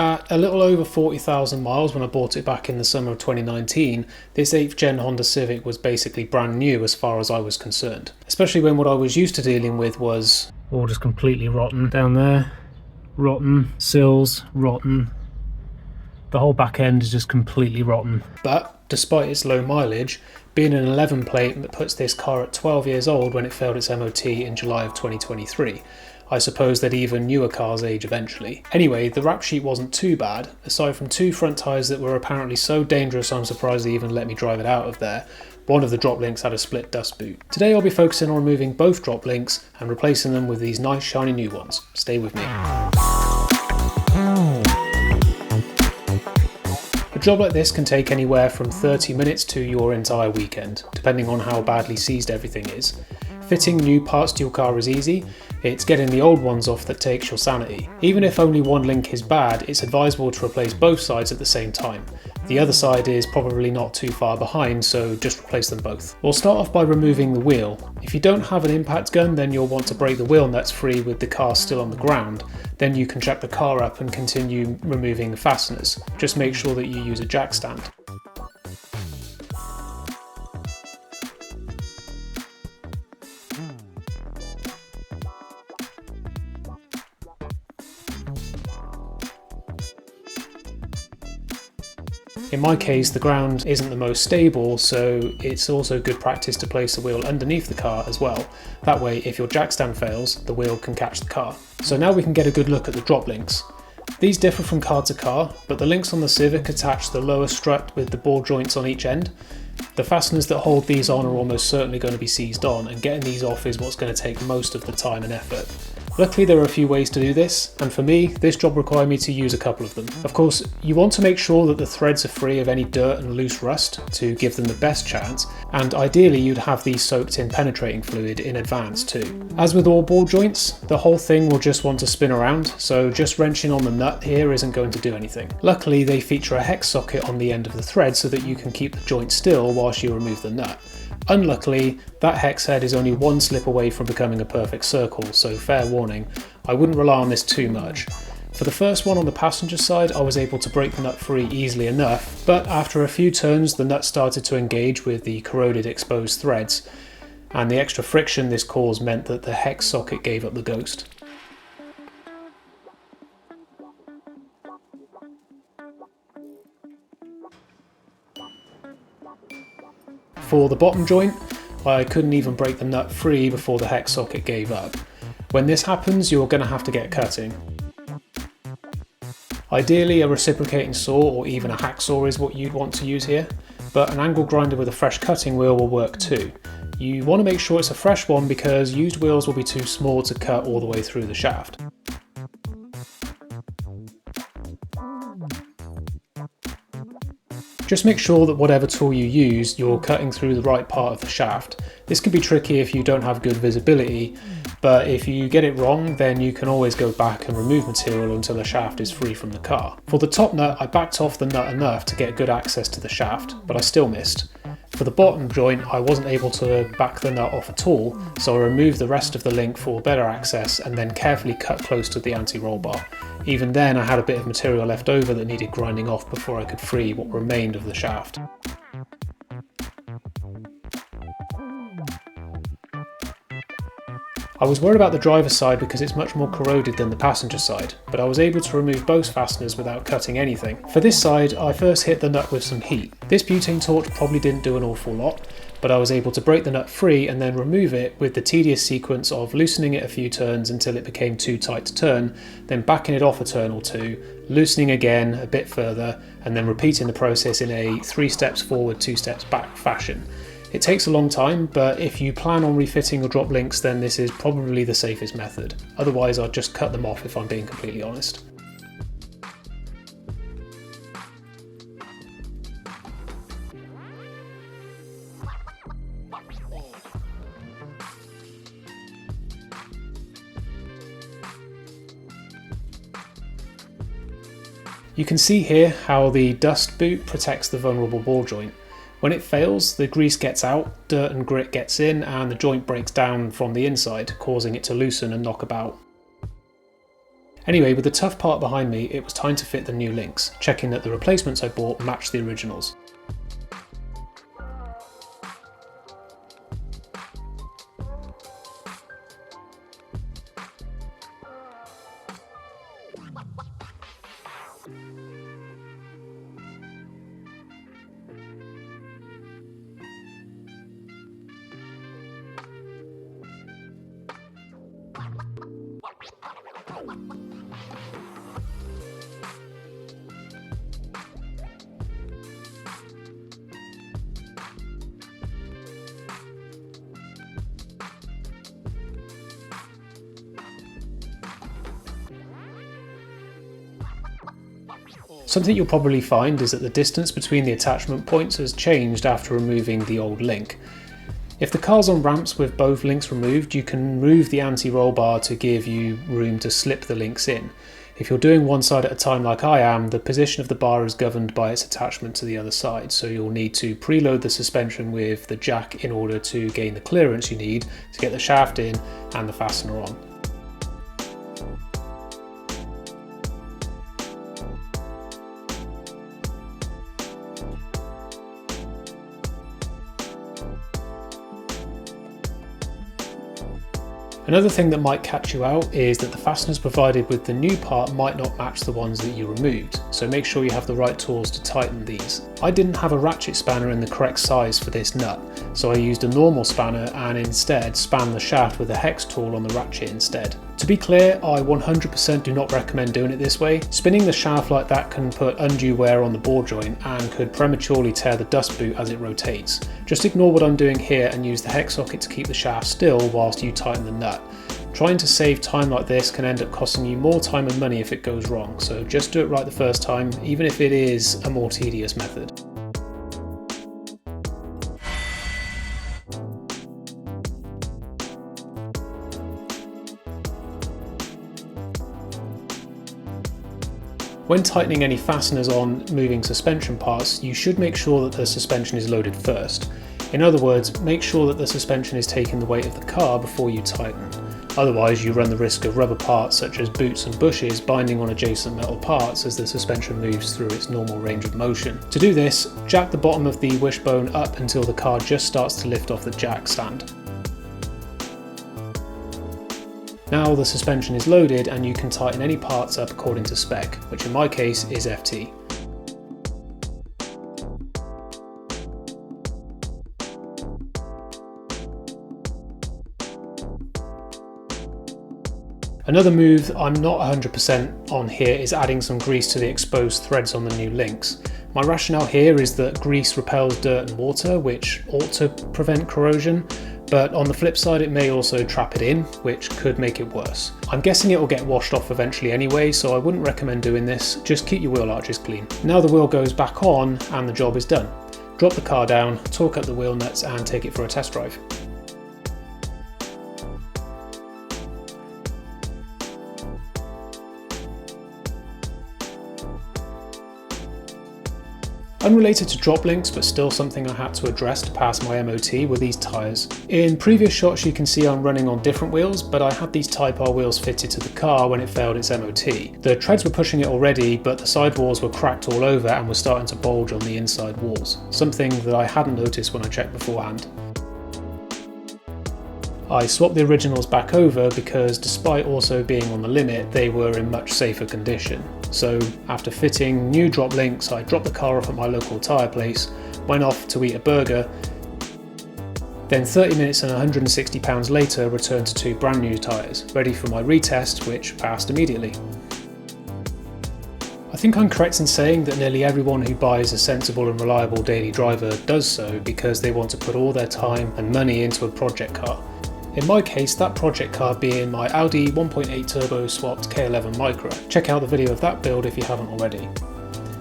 At a little over 40,000 miles when I bought it back in the summer of 2019, this 8th gen Honda Civic was basically brand new as far as I was concerned. Especially when what I was used to dealing with was all just completely rotten. Down there, rotten. Sills, rotten. The whole back end is just completely rotten. But despite its low mileage, being an 11 plate that puts this car at 12 years old when it failed its MOT in July of 2023. I suppose that even newer cars age eventually. Anyway, the rap sheet wasn't too bad, aside from 2 front tyres that were apparently so dangerous I'm surprised they even let me drive it out of there. One of the drop links had a split dust boot. Today I'll be focusing on removing both drop links and replacing them with these nice shiny new ones. Stay with me. A job like this can take anywhere from 30 minutes to your entire weekend, depending on how badly seized everything is. Fitting new parts to your car is easy, it's getting the old ones off that takes your sanity. Even if only one link is bad, it's advisable to replace both sides at the same time. The other side is probably not too far behind, so just replace them both. We'll start off by removing the wheel. If you don't have an impact gun, then you'll want to break the wheel nuts free with the car still on the ground. Then you can jack the car up and continue removing the fasteners. Just make sure that you use a jack stand. In my case, the ground isn't the most stable, so it's also good practice to place the wheel underneath the car as well. That way, if your jack stand fails, the wheel can catch the car. So now we can get a good look at the drop links. These differ from car to car, but the links on the Civic attach the lower strut with the ball joints on each end. The fasteners that hold these on are almost certainly going to be seized on, and getting these off is what's going to take most of the time and effort. Luckily there are a few ways to do this, and for me, this job required me to use a couple of them. Of course, you want to make sure that the threads are free of any dirt and loose rust to give them the best chance, and ideally you'd have these soaked in penetrating fluid in advance too. As with all ball joints, the whole thing will just want to spin around, so just wrenching on the nut here isn't going to do anything. Luckily they feature a hex socket on the end of the thread so that you can keep the joint still whilst you remove the nut. Unluckily, that hex head is only one slip away from becoming a perfect circle, so fair warning, I wouldn't rely on this too much. For the first one on the passenger side, I was able to break the nut free easily enough, but after a few turns the nut started to engage with the corroded exposed threads, and the extra friction this caused meant that the hex socket gave up the ghost. For the bottom joint, I couldn't even break the nut free before the hex socket gave up. When this happens, you're going to have to get cutting. Ideally, a reciprocating saw or even a hacksaw is what you'd want to use here, but an angle grinder with a fresh cutting wheel will work too. You want to make sure it's a fresh one because used wheels will be too small to cut all the way through the shaft. Just make sure that whatever tool you use, you're cutting through the right part of the shaft. This can be tricky if you don't have good visibility, but if you get it wrong, then you can always go back and remove material until the shaft is free from the car. For the top nut, I backed off the nut enough to get good access to the shaft, but I still missed. For the bottom joint, I wasn't able to back the nut off at all, so I removed the rest of the link for better access and then carefully cut close to the anti-roll bar. Even then I had a bit of material left over that needed grinding off before I could free what remained of the shaft. I was worried about the driver's side because it's much more corroded than the passenger side, but I was able to remove both fasteners without cutting anything. For this side, I first hit the nut with some heat. This butane torch probably didn't do an awful lot, but I was able to break the nut free and then remove it with the tedious sequence of loosening it a few turns until it became too tight to turn, then backing it off a turn or two, loosening again a bit further, and then repeating the process in a 3 steps forward, 2 steps back fashion. It takes a long time, but if you plan on refitting your drop links, then this is probably the safest method. Otherwise, I'd just cut them off if I'm being completely honest. You can see here how the dust boot protects the vulnerable ball joint. When it fails, the grease gets out, dirt and grit gets in, and the joint breaks down from the inside, causing it to loosen and knock about. Anyway, with the tough part behind me, it was time to fit the new links, checking that the replacements I bought matched the originals. Something you'll probably find is that the distance between the attachment points has changed after removing the old link. If the car's on ramps with both links removed, you can move the anti-roll bar to give you room to slip the links in. If you're doing one side at a time like I am, the position of the bar is governed by its attachment to the other side, so you'll need to preload the suspension with the jack in order to gain the clearance you need to get the shaft in and the fastener on. Another thing that might catch you out is that the fasteners provided with the new part might not match the ones that you removed, so make sure you have the right tools to tighten these. I didn't have a ratchet spanner in the correct size for this nut, so I used a normal spanner and instead spanned the shaft with a hex tool on the ratchet instead. To be clear, I 100% do not recommend doing it this way. Spinning the shaft like that can put undue wear on the ball joint and could prematurely tear the dust boot as it rotates. Just ignore what I'm doing here and use the hex socket to keep the shaft still whilst you tighten the nut. Trying to save time like this can end up costing you more time and money if it goes wrong, so just do it right the first time, even if it is a more tedious method. When tightening any fasteners on moving suspension parts, you should make sure that the suspension is loaded first. In other words, make sure that the suspension is taking the weight of the car before you tighten. Otherwise, you run the risk of rubber parts such as boots and bushes binding on adjacent metal parts as the suspension moves through its normal range of motion. To do this, jack the bottom of the wishbone up until the car just starts to lift off the jack stand. Now the suspension is loaded and you can tighten any parts up according to spec, which in my case is FT. Another move I'm not 100% on here is adding some grease to the exposed threads on the new links. My rationale here is that grease repels dirt and water, which ought to prevent corrosion, but on the flip side it may also trap it in, which could make it worse. I'm guessing it will get washed off eventually anyway, so I wouldn't recommend doing this, just keep your wheel arches clean. Now the wheel goes back on and the job is done. Drop the car down, torque up the wheel nuts and take it for a test drive. Unrelated to drop links, but still something I had to address to pass my MOT, were these tyres. In previous shots you can see I'm running on different wheels, but I had these Type R wheels fitted to the car when it failed its MOT. The treads were pushing it already, but the sidewalls were cracked all over and were starting to bulge on the inside walls, something that I hadn't noticed when I checked beforehand. I swapped the originals back over because despite also being on the limit, they were in much safer condition. So after fitting new drop links, I dropped the car off at my local tyre place, went off to eat a burger, then 30 minutes and £160 later returned to 2 brand new tyres, ready for my retest, which passed immediately. I think I'm correct in saying that nearly everyone who buys a sensible and reliable daily driver does so because they want to put all their time and money into a project car. In my case, that project car being my Audi 1.8 turbo swapped K11 Micra. Check out the video of that build if you haven't already.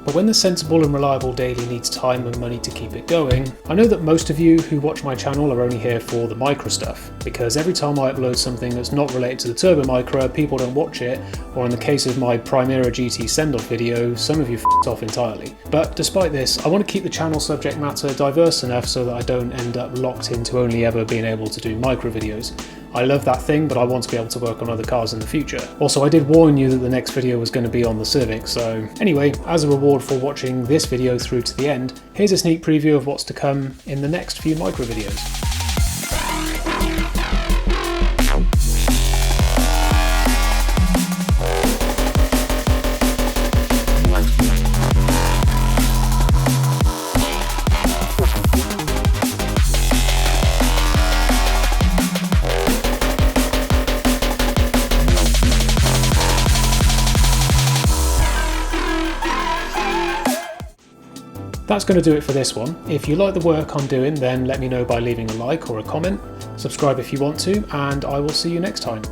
But when the sensible and reliable daily needs time and money to keep it going, I know that most of you who watch my channel are only here for the Micra stuff, because every time I upload something that's not related to the Turbo Micra, people don't watch it, or in the case of my Primera GT send-off video, some of you f***ed off entirely. But despite this, I want to keep the channel subject matter diverse enough so that I don't end up locked into only ever being able to do Micra videos. I love that thing, but I want to be able to work on other cars in the future. Also, I did warn you that the next video was going to be on the Civic, so anyway, as a reward for watching this video through to the end, here's a sneak preview of what's to come in the next few micro videos. That's going to do it for this one. If you like the work I'm doing, then let me know by leaving a like or a comment. Subscribe if you want to, and I will see you next time.